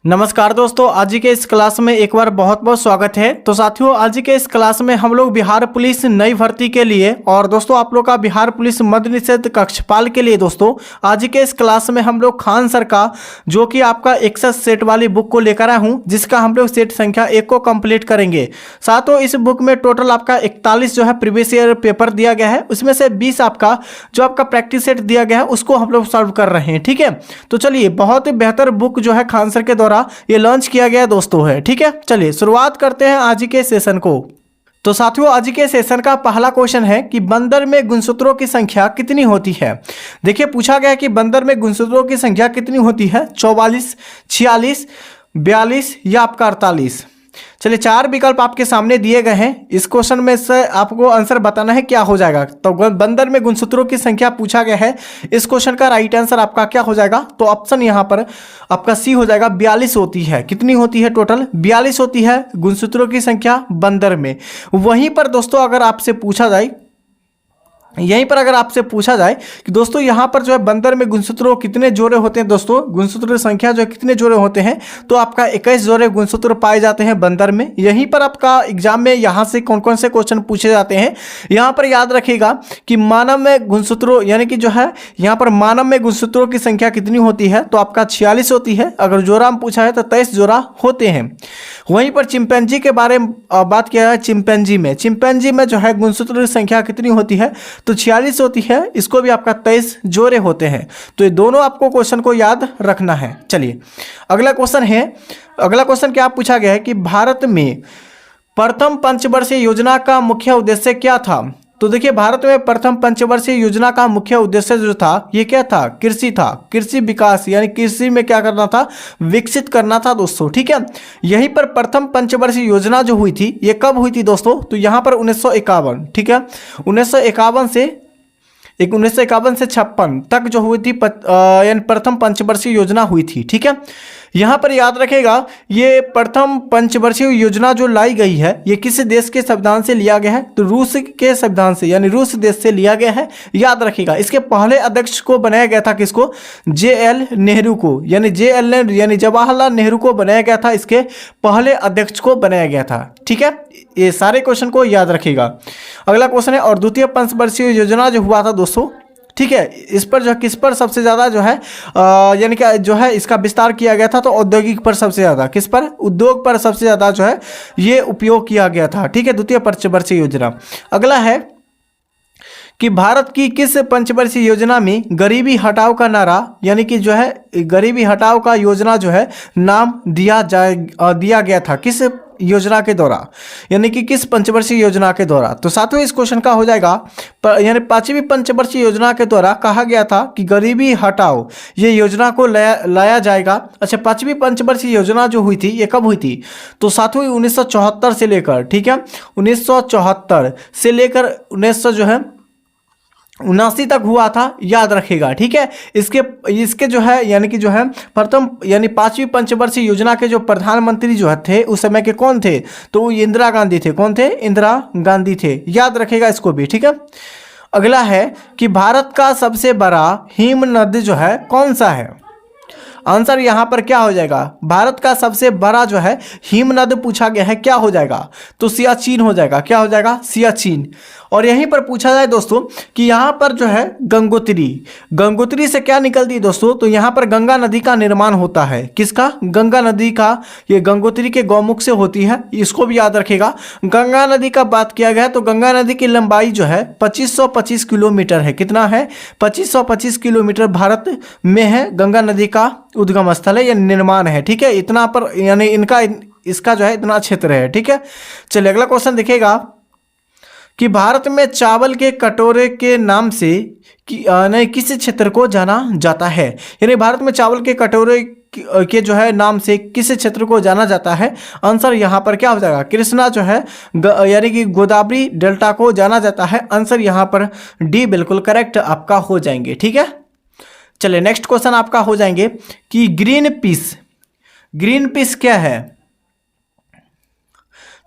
नमस्कार दोस्तों, आज के इस क्लास में एक बार बहुत बहुत स्वागत है। तो साथियों, आज के इस क्लास में हम लोग बिहार पुलिस नई भर्ती के लिए और दोस्तों आप लोग का बिहार पुलिस मद्य निषेध कक्षपाल के लिए दोस्तों आज के इस क्लास में हम लोग खान सर का जो कि आपका 61 सेट वाली बुक को लेकर आया हूं, जिसका हम लोग सेट संख्या 1 को कंप्लीट करेंगे। साथियों, इस बुक में टोटल आपका 41 जो है प्रीवियस ईयर पेपर दिया गया है, उसमें से 20 आपका जो आपका प्रैक्टिस सेट दिया गया है उसको हम लोग सॉल्व कर रहे हैं। ठीक है, तो चलिए, बहुत ही बेहतर बुक जो है खान सर के द्वारा ये लॉन्च किया गया दोस्तों है। ठीक है, चलिए शुरुआत करते हैं आज के सेशन को। तो साथियों, आज के सेशन का पहला क्वेश्चन है कि बंदर में गुणसूत्रों की संख्या कितनी होती है। देखिए, पूछा गया कि बंदर में गुणसूत्रों की संख्या कितनी होती है, 44, 46, 42 या आपका 48। चलिए, 4 विकल्प आपके सामने दिए गए हैं। इस क्वेश्चन में से आपको आंसर बताना है क्या हो जाएगा। तो बंदर में गुणसूत्रों की संख्या पूछा गया है, इस क्वेश्चन का राइट आंसर आपका क्या हो जाएगा। तो ऑप्शन यहाँ पर आपका सी हो जाएगा, 42 होती है। कितनी होती है टोटल? 42 होती है गुणसूत्रों की संख्या बंदर में। वहीं पर दोस्तों अगर आपसे पूछा जाए कि दोस्तों यहाँ पर जो है बंदर में गुणसूत्रों कितने जोड़े होते हैं, दोस्तों गुणसूत्रों की संख्या जो है कितने जोड़े होते हैं, तो आपका 21 जोड़े गुणसूत्र पाए जाते हैं बंदर में। यहीं पर आपका एग्जाम में यहाँ से कौन कौन से क्वेश्चन पूछे जाते हैं, यहाँ पर याद रखिएगा कि मानव में गुणसूत्रों यानी कि जो है यहाँ पर मानव में गुणसूत्रों की संख्या कितनी होती है, तो आपका 46 होती है। अगर जोड़ा में पूछा है तो 23 जोड़ा होते हैं। वहीं पर चिंपैंजी के बारे में बात किया है, चिंपैंजी में जो है गुणसूत्रों की संख्या कितनी होती है, तो 46 होती है। इसको भी आपका 23 जोड़े होते हैं। तो ये दोनों आपको क्वेश्चन को याद रखना है। चलिए, अगला क्वेश्चन क्या पूछा गया है कि भारत में प्रथम पंचवर्षीय योजना का मुख्य उद्देश्य क्या था। तो देखिए, भारत में प्रथम पंचवर्षीय योजना का मुख्य उद्देश्य जो था ये क्या था, कृषि था। कृषि विकास यानी कृषि में क्या करना था, विकसित करना था दोस्तों। ठीक है, यहीं पर प्रथम पंचवर्षीय योजना जो हुई थी ये कब हुई थी दोस्तों, तो यहाँ पर 1951। ठीक है, 1951 से 56 तक जो हुई थी यानी प्रथम पंचवर्षीय योजना हुई थी। ठीक है, यहाँ पर याद रखेगा ये प्रथम पंचवर्षीय योजना जो लाई गई है ये किस देश के संविधान से लिया गया है, तो रूस के संविधान से यानी रूस देश से लिया गया है। याद रखिएगा, इसके पहले अध्यक्ष को बनाया गया था किसको, JL नेहरू को, यानी जवाहरलाल नेहरू को बनाया गया था। इसके पहले अध्यक्ष को बनाया गया था। ठीक है, ये सारे क्वेश्चन को याद रखिएगा। अगला क्वेश्चन है, और द्वितीय पंचवर्षीय योजना जो हुआ था दोस्तों, ठीक है, इस पर जो किस पर सबसे ज़्यादा जो है यानी कि जो है इसका विस्तार किया गया था, तो औद्योगिक पर सबसे ज़्यादा, किस पर, उद्योग पर सबसे ज़्यादा जो है ये उपयोग किया गया था। ठीक है, द्वितीय पंचवर्षीय योजना। अगला है कि भारत की किस पंचवर्षीय योजना में गरीबी हटाओ का नारा यानी कि जो है गरीबी हटाओ का योजना जो है नाम दिया गया था, किस योजना के द्वारा, यानी कि किस पंचवर्षीय योजना के द्वारा। तो साथियों, इस क्वेश्चन का हो जाएगा यानी 5वीं पंचवर्षीय योजना के द्वारा कहा गया था कि गरीबी हटाओ ये योजना को लाया जाएगा। अच्छा, 5वीं पंचवर्षीय योजना जो हुई थी ये कब हुई थी, तो साथियों 1974 से लेकर, ठीक है, 1974 से लेकर 1979 तक हुआ था। याद रखिएगा। ठीक है, इसके जो है यानी कि जो है प्रथम यानी 5वीं पंचवर्षीय योजना के जो प्रधानमंत्री जो थे उस समय के कौन थे, तो वो इंदिरा गांधी थे। कौन थे? इंदिरा गांधी थे। याद रखिएगा इसको भी। ठीक है, अगला है कि भारत का सबसे बड़ा हिमनद जो है कौन सा है। आंसर यहाँ पर क्या हो जाएगा, भारत का सबसे बड़ा जो है हिमनद पूछा गया है, क्या हो जाएगा, तो सियाचिन हो जाएगा। क्या हो जाएगा? सियाचिन। और यहीं पर पूछा जाए दोस्तों कि यहाँ पर जो है गंगोत्री से क्या निकलती है दोस्तों, तो यहाँ पर गंगा नदी का निर्माण होता है। किसका? गंगा नदी का। ये गंगोत्री के गौमुख से होती है, इसको भी याद रखेगा। गंगा नदी का बात किया गया तो गंगा नदी की लंबाई जो है 2525 किलोमीटर है। कितना है? 2525 किलोमीटर भारत में है गंगा नदी का उद्गम स्थल है, या निर्माण है। ठीक है, इतना पर यानी इसका जो है इतना क्षेत्र है। ठीक है, चलिए अगला क्वेश्चन देखिएगा कि भारत में चावल के कटोरे के नाम से किस क्षेत्र को जाना जाता है। यानी भारत में चावल के कटोरे के जो है नाम से किस क्षेत्र को जाना जाता है। आंसर यहाँ पर क्या हो जाएगा, कृष्णा जो है यानी कि गोदावरी डेल्टा को जाना जाता है। आंसर यहाँ पर डी बिल्कुल करेक्ट आपका हो जाएंगे। ठीक है, चलिए नेक्स्ट क्वेश्चन आपका हो जाएंगे कि ग्रीन पीस क्या है।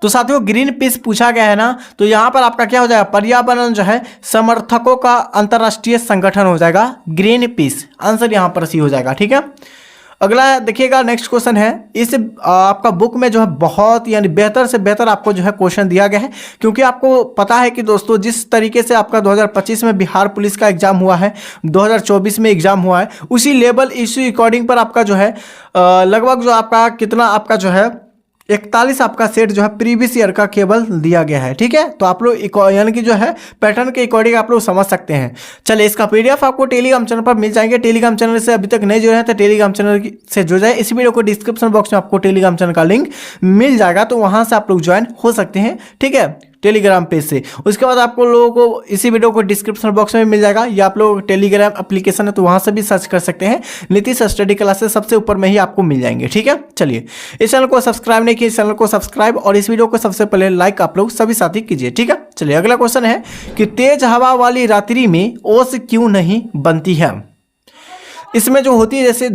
तो साथियों ग्रीन पीस पूछा गया है ना, तो यहाँ पर आपका क्या हो जाएगा, पर्यावरण जो है समर्थकों का अंतर्राष्ट्रीय संगठन हो जाएगा ग्रीन पीस। आंसर यहाँ पर सी हो जाएगा। ठीक है, अगला देखिएगा, नेक्स्ट क्वेश्चन है, इस आपका बुक में जो है बहुत यानी बेहतर से बेहतर आपको जो है क्वेश्चन दिया गया है, क्योंकि आपको पता है कि दोस्तों जिस तरीके से आपका 2025 में बिहार पुलिस का एग्जाम हुआ है, 2024 में एग्जाम हुआ है, उसी लेवल इसी अकॉर्डिंग पर आपका जो है लगभग जो आपका कितना आपका जो है 41 आपका सेट जो है प्रीवियस ईयर का केवल दिया गया है। ठीक है, तो आप लोग यानी कि जो है पैटर्न के अकॉर्डिंग आप लोग समझ सकते हैं। चलिए, इसका पीडीएफ आपको टेलीग्राम चैनल पर मिल जाएंगे। टेलीग्राम चैनल से अभी तक नहीं जुड़े हैं तो टेलीग्राम चैनल से जुड़ जाए। इस वीडियो को डिस्क्रिप्शन बॉक्स में आपको टेलीग्राम चैनल का लिंक मिल जाएगा, तो वहां से आप लोग ज्वाइन हो सकते हैं। ठीक है, टेलीग्राम पेज से। उसके बाद आपको लोगों को इसी वीडियो को डिस्क्रिप्शन बॉक्स में मिल जाएगा, या आप लोग टेलीग्राम एप्लीकेशन है तो वहां से भी सर्च कर सकते हैं। नीतीश स्टडी क्लासेस सबसे ऊपर में ही आपको मिल जाएंगे। ठीक है, चलिए, इस चैनल को सब्सक्राइब नहीं किए, इस चैनल को सब्सक्राइब और इस वीडियो को सबसे पहले लाइक आप लोग सभी साथी कीजिए। ठीक है, चलिए, अगला क्वेश्चन है कि तेज हवा वाली रात्रि में ओस क्यों नहीं बनती है। इसमें जो होती है, जैसे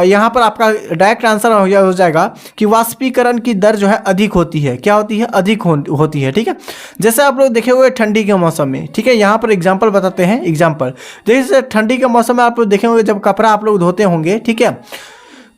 यहाँ पर आपका डायरेक्ट आंसर हो जाएगा कि वाष्पीकरण की दर जो है अधिक होती है। क्या होती है? अधिक होती है। ठीक है, जैसे आप लोग देखे हुए ठंडी के मौसम में। ठीक है, यहाँ पर एग्जांपल बताते हैं। एग्जांपल जैसे ठंडी के मौसम में आप लोग देखे होंगे जब कपड़ा आप लोग धोते होंगे, ठीक है,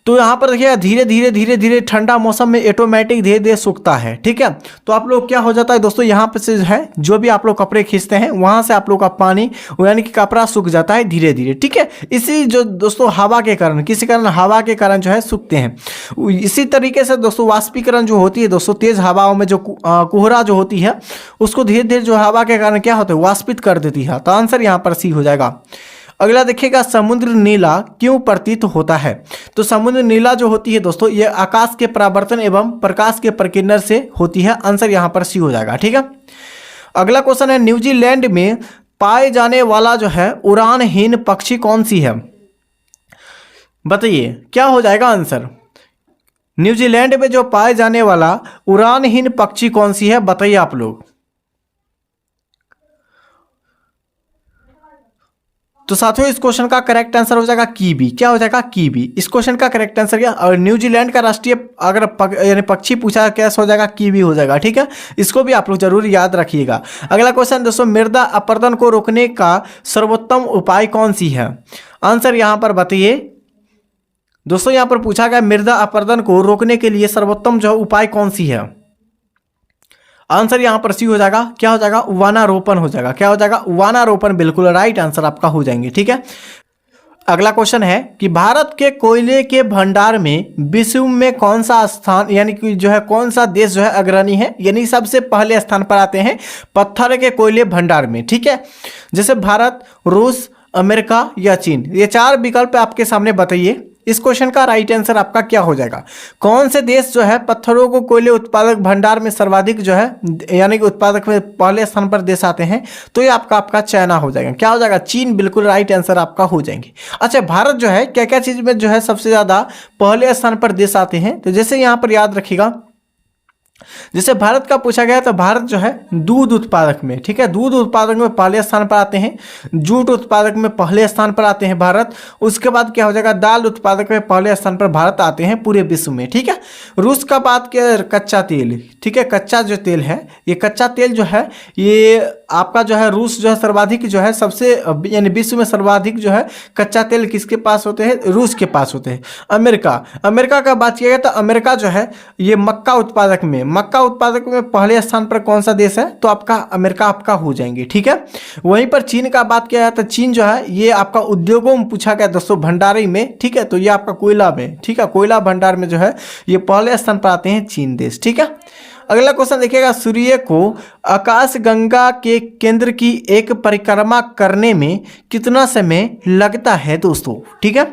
तो यहाँ पर देखिए धीरे धीरे ठंडा मौसम में ऑटोमेटिक धीरे धीरे सूखता है। ठीक है, तो आप लोग क्या हो जाता है दोस्तों, यहाँ पर से जो है जो भी आप लोग कपड़े खींचते हैं वहाँ से आप लोग का पानी यानी कि कपड़ा सूख जाता है धीरे धीरे। ठीक है, इसी जो दोस्तों हवा के कारण, किसी कारण हवा के कारण जो है सूखते हैं। इसी तरीके से दोस्तों वाष्पीकरण जो होती है दोस्तों, तेज हवाओं में जो कोहरा जो होती है उसको धीरे धीरे जो हवा के कारण क्या होता है, वाष्पित कर देती है। तो आंसर यहाँ पर सी हो जाएगा। अगला देखिएगा, समुद्र नीला क्यों प्रतीत होता है। तो समुद्र नीला जो होती है दोस्तों, ये आकाश के परावर्तन एवं प्रकाश के प्रकिरण से होती है। आंसर यहाँ पर सी हो जाएगा। ठीक है, अगला क्वेश्चन है, न्यूजीलैंड में पाए जाने वाला जो है उड़ानहीन पक्षी कौन सी है। बताइए क्या हो जाएगा आंसर। न्यूजीलैंड में जो पाए जाने वाला उड़ानहीन पक्षी कौन सी है, बताइए आप लोग। तो साथियों, इस क्वेश्चन का करेक्ट आंसर हो जाएगा कीवी। क्या हो जाएगा? कीवी। इस क्वेश्चन का करेक्ट आंसर क्या? और न्यूजीलैंड का राष्ट्रीय अगर यानी पक्षी पूछा कैसे हो जाएगा, कीवी हो जाएगा। ठीक है, इसको भी आप लोग जरूर याद रखिएगा। अगला क्वेश्चन दोस्तों, मृदा अपरदन को रोकने का सर्वोत्तम उपाय कौन सी है। आंसर यहाँ पर बताइए दोस्तों। यहाँ पर पूछा गया मृदा अपरदन को रोकने के लिए सर्वोत्तम जो उपाय कौन सी है। आंसर यहाँ पर सी हो जाएगा। क्या हो जाएगा? वनारोपण हो जाएगा। क्या हो जाएगा? वनारोपण। बिल्कुल राइट आंसर आपका हो जाएंगे। ठीक है, अगला क्वेश्चन है कि भारत के कोयले के भंडार में विश्व में कौन सा स्थान यानी कि जो है कौन सा देश जो है अग्रणी है, यानी सबसे पहले स्थान पर आते हैं पत्थर के कोयले भंडार में। ठीक है, जैसे भारत, रूस, अमेरिका या चीन, ये चार विकल्प आपके सामने बताइए। इस क्वेश्चन का राइट आंसर आपका क्या हो जाएगा? कौन से देश जो है पत्थरों को कोयले उत्पादक भंडार में सर्वाधिक जो है यानी कि उत्पादक में पहले स्थान पर देश आते हैं, तो ये आपका चाइना हो जाएगा। क्या हो जाएगा? चीन। बिल्कुल राइट आंसर आपका हो जाएंगे। अच्छा, भारत जो है क्या क्या चीज में जो है सबसे ज्यादा पहले स्थान पर देश आते हैं, तो जैसे यहाँ पर याद रखिएगा, जैसे भारत का पूछा गया तो भारत जो है दूध उत्पादक में, ठीक है, दूध उत्पादक में पहले स्थान पर आते हैं। जूट उत्पादक में पहले स्थान पर आते हैं भारत। उसके बाद क्या हो जाएगा? दाल उत्पादक में पहले स्थान पर भारत आते हैं पूरे विश्व में। ठीक है, रूस का बात किया कच्चा तेल, ठीक है, कच्चा जो तेल है, ये कच्चा तेल जो है ये आपका जो है रूस जो है सर्वाधिक जो है सबसे यानी विश्व में सर्वाधिक जो है कच्चा तेल किसके पास होते हैं? रूस के पास होते हैं। अमेरिका का बात किया गया तो अमेरिका जो है ये मक्का उत्पादक में पहले स्थान पर कौन सा देश है? तो आपका अमेरिका आपका हो जाएंगे। ठीक है, वहीं पर चीन का बात किया जाए तो चीन जो है ये आपका उद्योगों में पूछा गया दोस्तों, भंडारी में। ठीक है, तो ये आपका कोयला में, ठीक है, कोयला भंडार में जो है ये पहले स्थान पर आते हैं चीन देश। ठीक है, अगला क्वेश्चन देखिएगा, सूर्य को आकाश गंगा के केंद्र की एक परिक्रमा करने में कितना समय लगता है दोस्तों। ठीक है,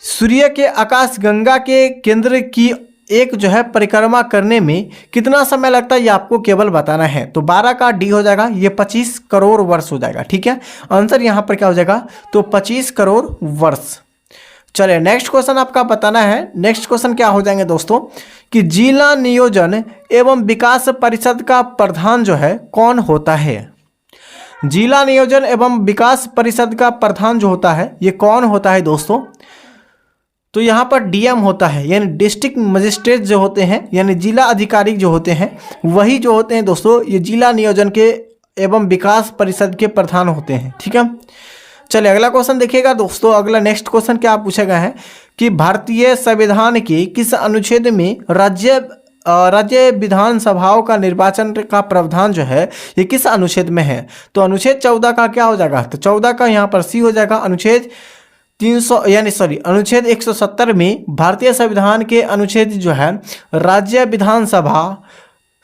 सूर्य के आकाश गंगा के केंद्र की एक जो है परिक्रमा करने में कितना समय लगता है, ये आपको केवल बताना है। तो 12 का डी हो जाएगा, ये 25 करोड़ वर्ष हो जाएगा। ठीक है, आंसर यहाँ पर क्या हो जाएगा? तो 25 करोड़ वर्ष। चलिए, नेक्स्ट क्वेश्चन आपका बताना है। नेक्स्ट क्वेश्चन क्या हो जाएंगे दोस्तों कि जिला नियोजन एवं विकास परिषद का प्रधान जो है कौन होता है। जिला नियोजन एवं विकास परिषद का प्रधान जो होता है ये कौन होता है दोस्तों? तो यहाँ पर डीएम होता है, यानी डिस्ट्रिक्ट मजिस्ट्रेट जो होते हैं, यानी जिला अधिकारी जो होते हैं वही जो होते हैं दोस्तों ये जिला नियोजन के एवं विकास परिषद के प्रधान होते हैं। ठीक है, चलिए अगला क्वेश्चन देखिएगा दोस्तों। अगला नेक्स्ट क्वेश्चन क्या पूछा गया है कि भारतीय संविधान के किस अनुच्छेद में राज्य विधानसभाओं का निर्वाचन का प्रावधान जो है ये किस अनुच्छेद में है? तो अनुच्छेद 14 का क्या हो जाएगा? तो 14 का यहाँ पर सी हो जाएगा। अनुच्छेद 170 में भारतीय संविधान के अनुच्छेद जो है राज्य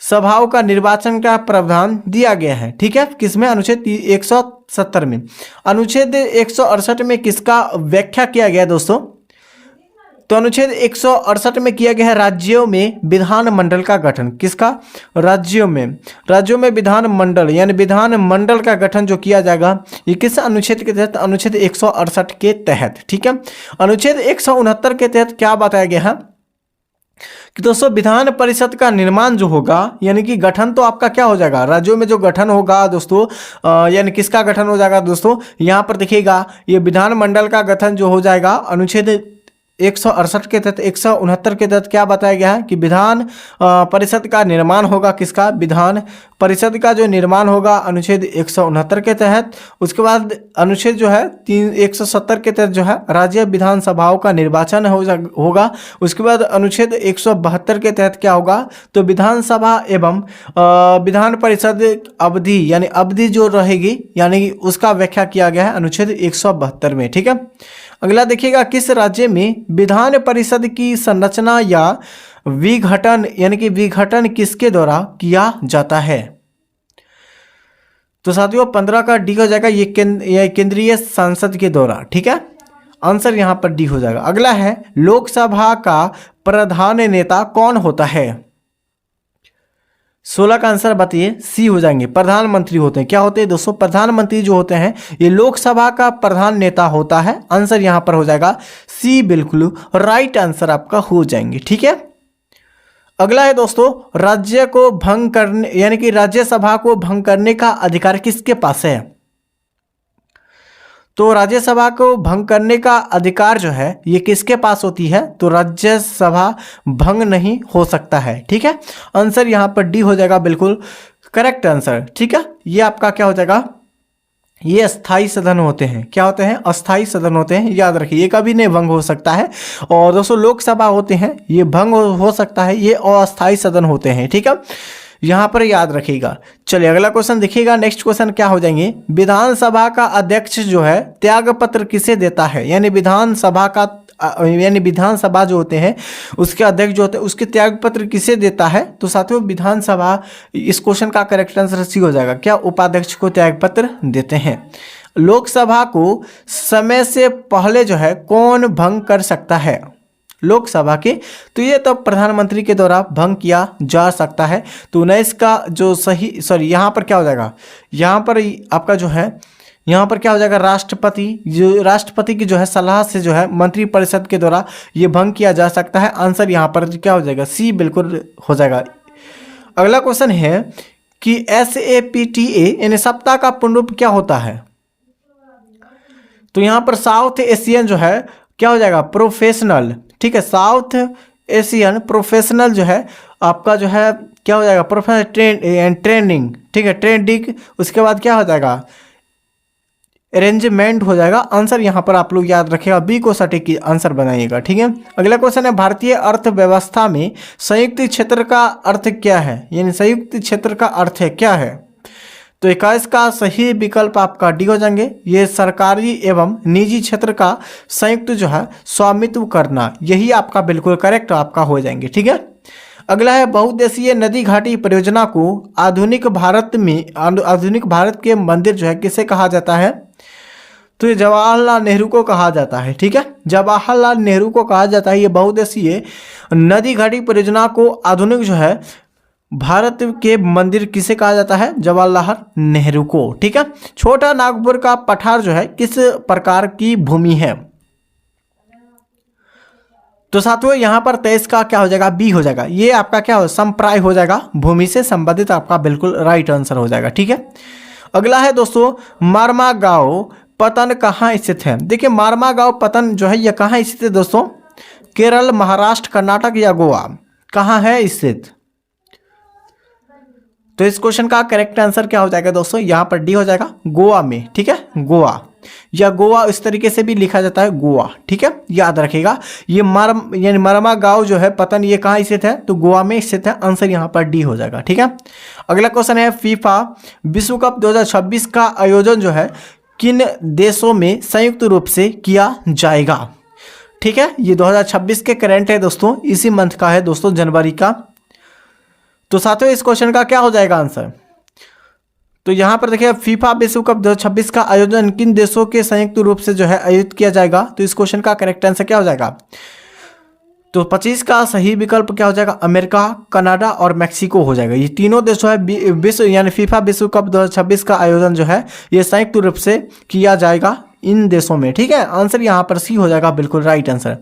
सभाओं का निर्वाचन का प्रावधान दिया गया है। ठीक है, किसमें? अनुच्छेद 170 में। अनुच्छेद 168 में किसका व्याख्या किया गया दोस्तों? तो अनुच्छेद 168 में किया गया है राज्यों में विधानमंडल का गठन। किसका? राज्यों में विधानमंडल यानी विधानमंडल का गठन जो किया जाएगा ये किस अनुच्छेद के तहत? अनुच्छेद 168 के तहत। ठीक है, अनुच्छेद 169 के तहत क्या बताया गया है कि दोस्तों विधान परिषद का निर्माण जो होगा यानी कि गठन तो आपका क्या हो जाएगा? राज्यों में जो गठन होगा दोस्तों यानी किसका गठन हो जाएगा दोस्तों? यहाँ पर देखिएगा ये विधानमंडल का गठन जो हो जाएगा अनुच्छेद 168 के तहत 169 के तहत क्या बताया गया है कि विधान परिषद का निर्माण होगा। किसका? विधान परिषद का जो निर्माण होगा अनुच्छेद 169 के तहत। उसके बाद अनुच्छेद जो है 170 के तहत जो है राज्य विधानसभाओं का निर्वाचन होगा। उसके बाद अनुच्छेद 172 के तहत क्या होगा? तो विधानसभा एवं विधान परिषद अवधि यानी अवधि जो रहेगी यानी उसका व्याख्या किया गया है अनुच्छेद 172 में। ठीक है, अगला देखिएगा किस राज्य में विधान परिषद की संरचना या विघटन यानी कि विघटन किसके द्वारा किया जाता है? तो साथियों 15 का डी हो जाएगा, ये केंद्रीय संसद के द्वारा। ठीक है, आंसर यहां पर डी हो जाएगा। अगला है लोकसभा का प्रधान नेता कौन होता है? 16 का आंसर बताइए। सी हो जाएंगे, प्रधानमंत्री होते हैं। क्या होते हैं दोस्तों? प्रधानमंत्री जो होते हैं ये लोकसभा का प्रधान नेता होता है। आंसर यहां पर हो जाएगा सी, बिल्कुल राइट आंसर आपका हो जाएंगे। ठीक है, अगला है दोस्तों राज्य को भंग करने यानी कि राज्यसभा को भंग करने का अधिकार किसके पास है? तो राज्यसभा को भंग करने का अधिकार जो है ये किसके पास होती है? तो राज्यसभा भंग नहीं हो सकता है। ठीक है, आंसर यहाँ पर डी हो जाएगा, बिल्कुल करेक्ट आंसर। ठीक है, ये आपका क्या हो जाएगा? ये अस्थाई सदन होते हैं। क्या होते हैं? अस्थाई सदन होते हैं, याद रखिए। ये कभी नहीं भंग हो सकता है। और दोस्तों लोकसभा होते हैं ये भंग हो सकता है, ये अस्थाई सदन होते हैं। ठीक है, यहाँ पर याद रखिएगा। चलिए अगला क्वेश्चन देखिएगा। नेक्स्ट क्वेश्चन क्या हो जाएंगे? विधानसभा का अध्यक्ष जो है त्याग पत्र किसे देता है? यानी विधानसभा जो होते हैं उसके अध्यक्ष जो होते हैं उसके त्याग पत्र किसे देता है? तो साथियों विधानसभा, इस क्वेश्चन का करेक्ट आंसर सी हो जाएगा। क्या उपाध्यक्ष को त्याग पत्र देते हैं? लोकसभा को समय से पहले जो है कौन भंग कर सकता है? लोकसभा के, तो ये तो प्रधानमंत्री के द्वारा भंग किया जा सकता है। तो 19 का जो यहाँ पर क्या हो जाएगा? यहाँ पर आपका जो है यहाँ पर क्या हो जाएगा? राष्ट्रपति की जो है सलाह से जो है मंत्रिपरिषद के द्वारा ये भंग किया जा सकता है। आंसर यहाँ पर क्या हो जाएगा? सी, बिल्कुल हो जाएगा। अगला क्वेश्चन है कि SAPTA यानी सप्ताह का पूर्ण रूप क्या होता है? तो यहाँ पर साउथ एशियन जो है क्या हो जाएगा? प्रोफेशनल। ठीक है, साउथ एशियन प्रोफेशनल जो है आपका जो है क्या हो जाएगा? Professional training. ठीक है, ट्रेनिंग। उसके बाद क्या हो जाएगा? अरेंजमेंट हो जाएगा। आंसर यहाँ पर आप लोग याद रखिएगा, बी को सटीक आंसर बनाइएगा। ठीक है, अगला क्वेश्चन है भारतीय अर्थव्यवस्था में संयुक्त क्षेत्र का अर्थ क्या है? यानी संयुक्त क्षेत्र का अर्थ है क्या है? तो 21 का सही विकल्प आपका डी हो जाएंगे। ये सरकारी एवं निजी क्षेत्र का संयुक्त जो है स्वामित्व करना, यही आपका बिल्कुल करेक्ट आपका हो जाएंगे। ठीक है, अगला है बहुउद्देशीय नदी घाटी परियोजना को आधुनिक भारत के मंदिर जो है किसे कहा जाता है? तो ये जवाहरलाल नेहरू को कहा जाता है। ठीक है, जवाहरलाल नेहरू को कहा जाता है। ये बहुउद्देशीय नदी घाटी परियोजना को आधुनिक जो है भारत के मंदिर किसे कहा जाता है? जवाहरलाल नेहरू को। ठीक है, छोटा नागपुर का पठार जो है किस प्रकार की भूमि है? तो साथियों यहाँ पर 23 का क्या हो जाएगा? बी हो जाएगा। ये आपका क्या हो? समप्राय हो जाएगा, भूमि से संबंधित आपका बिल्कुल राइट आंसर हो जाएगा। ठीक है, अगला है दोस्तों मारमागांव पतन कहाँ स्थित है? देखिए मारमागांव पतन जो है ये कहाँ स्थित है दोस्तों? केरल, महाराष्ट्र, कर्नाटक या गोवा, कहाँ है स्थित? तो इस क्वेश्चन का करेक्ट आंसर क्या हो जाएगा दोस्तों? यहाँ पर डी हो जाएगा, गोवा में। ठीक है, गोवा। या गोवा, इस तरीके से भी लिखा जाता है गोवा, ठीक है, याद रखिएगा। ये यानी मरमा गांव जो है पतन, ये कहाँ स्थित है, तो गोवा में स्थित है। आंसर यहाँ पर डी हो जाएगा, ठीक है। अगला क्वेश्चन है फीफा विश्व कप 2026 का आयोजन जो है किन देशों में संयुक्त रूप से किया जाएगा, ठीक है। ये 2026 के करंट है दोस्तों, इसी मंथ का है दोस्तों, जनवरी का। तो साथियों इस क्वेश्चन का क्या हो जाएगा आंसर, तो यहां पर देखिए फीफा विश्व कप 2026 का आयोजन किन देशों के संयुक्त रूप से जो है आयोजित किया जाएगा, तो इस क्वेश्चन का करेक्ट आंसर क्या हो जाएगा, तो 25 का सही विकल्प क्या हो जाएगा, अमेरिका, कनाडा और मैक्सिको हो जाएगा। ये तीनों देश जो है विश्व यानी फीफा विश्व कप 2026 का आयोजन जो है ये संयुक्त रूप से किया जाएगा इन देशों में, ठीक है। आंसर यहाँ पर सी हो जाएगा, बिल्कुल राइट आंसर।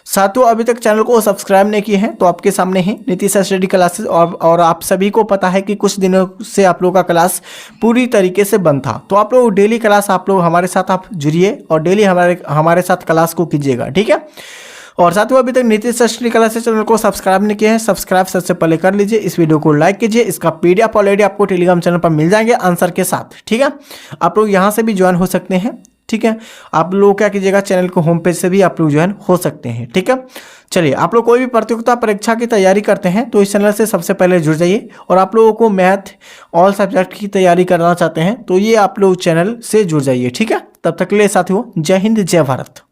साथियों अभी तक चैनल को सब्सक्राइब नहीं किए हैं तो आपके सामने ही नीतीश स्टडी क्लासेस, और आप सभी को पता है कि कुछ दिनों से आप लोगों का क्लास पूरी तरीके से बंद था, तो आप लोग डेली क्लास आप लोग हमारे साथ आप जुड़िए और डेली हमारे साथ क्लास को कीजिएगा, ठीक है। और साथियों अभी तक नीतीश स्टडी क्लासेस चैनल को सब्सक्राइब नहीं किए हैं, सब्सक्राइब सबसे पहले कर लीजिए, इस वीडियो को लाइक कीजिए। इसका पीडीएफ ऑलरेडी आपको टेलीग्राम चैनल पर मिल जाएंगे आंसर के साथ, ठीक है। आप लोग यहाँ से भी ज्वाइन हो सकते हैं, ठीक है। आप लोग क्या कीजिएगा, चैनल को होम पेज से भी आप लोग ज्वाइन हो सकते हैं, ठीक है। चलिए आप लोग कोई भी प्रतियोगिता परीक्षा की तैयारी करते हैं तो इस चैनल से सबसे पहले जुड़ जाइए, और आप लोगों को मैथ ऑल सब्जेक्ट की तैयारी करना चाहते हैं तो ये आप लोग चैनल से जुड़ जाइए, ठीक है। तब तक के लिए साथियों जय हिंद जय भारत।